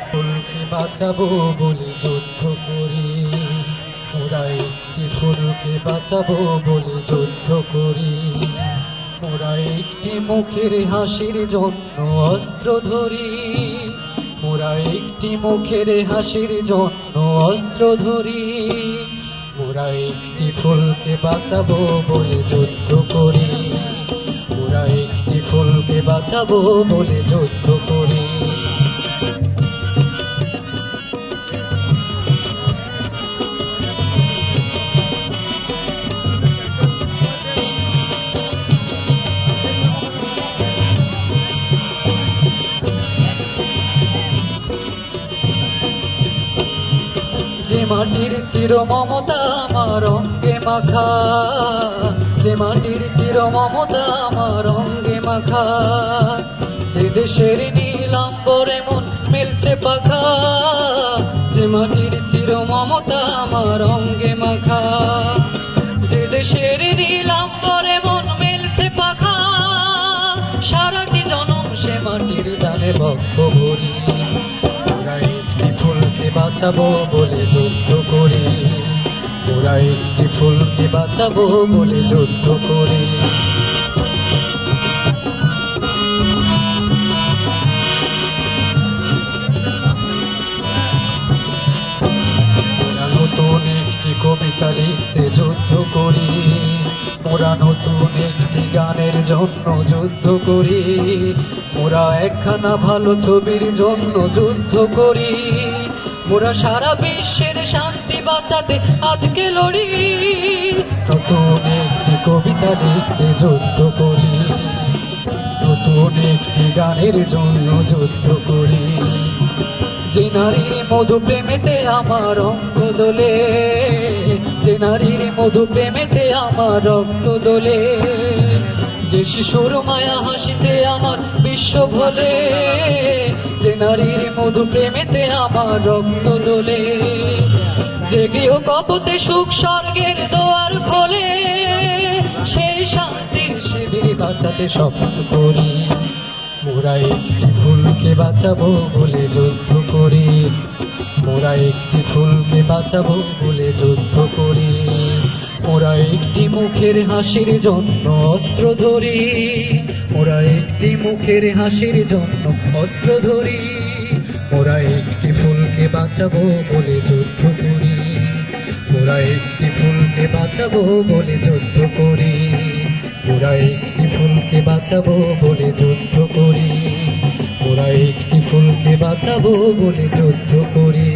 ফুলকে বাঁচাবো বলে যুদ্ধ করি, মোরা একটি ফুলকে বাঁচাবো বলে যুদ্ধ করি। মোরা একটি মুখের হাসির জন্য অস্ত্র ধরি, মোরা একটি মুখের হাসির জন্য অস্ত্র ধরি। মোরা একটি ফুলকে বাঁচাবো বলে যুদ্ধ করি, মোরা একটি ফুলকে বাঁচাবো বলে যুদ্ধ করি। যে মাটির চির মমতা আমার অঙ্গে মাখা, যে মাটির চির মমতা আমার অঙ্গে মাখা, যে দেশের নীল আম্বরে মন মেলছে পাখা, যে মাটির চির মমতা আমার অঙ্গে মাখা, যে দেশের নীল আম্বরে মন মেলছে পাখা, সারাটি জনম সে মাটির দানে বক্ষ ভরি। বাঁচাবো বলে যুদ্ধ করি, মোরা একটি ফুলকে বাঁচাবো বলে যুদ্ধ করি। মোরা নতুন একটি কবিতা লিখতে যুদ্ধ করি, মোরা নতুন একটি গানের জন্য যুদ্ধ করি, মোরা একখানা ভালো ছবির জন্য যুদ্ধ করি, মোরা সারা বিশ্বের শান্তি বাঁচাতে আজকে লড়ি। নতুন একটি কবিতা লিখতে যুদ্ধ করি, নতুন একটি গানের জন্য যুদ্ধ করি। যে নারীর মধু প্রেমেতে আমার অঙ্গ দোলে, যে নারীর মধু প্রেমেতে আমার রক্ত দোলে, যে শিশুর মায়া হাসিতে আমার বিশ্ব ভোলে, যে নারীর মধু প্রেমেতে আমার রক্ত দোলে, যে গৃহ কপতে সুখ স্বর্গের দোয়ার খোলে, সেই শান্তির শিবির বাঁচাতে স্বপ্ন করি। মোরা একটি ফুলকে বাঁচাবো বলে যুদ্ধ করি, মোরা একটি ফুলকে বাঁচাবো বলে যুদ্ধ করি। মোরা একটি মুখের হাসির জন্য অস্ত্র ধরি, মোরা একটি মুখের হাসির জন্য অস্ত্র ধরি। মোরা একটি ফুলকে বাঁচাবো বলে যুদ্ধ করি, মোরা একটি ফুলকে বাঁচাবো বলে যুদ্ধ করি, মোরা একটি ফুলকে বাঁচাবো বলে যুদ্ধ করি, মোরা একটি ফুলকে বাঁচাবো বলে যুদ্ধ করি।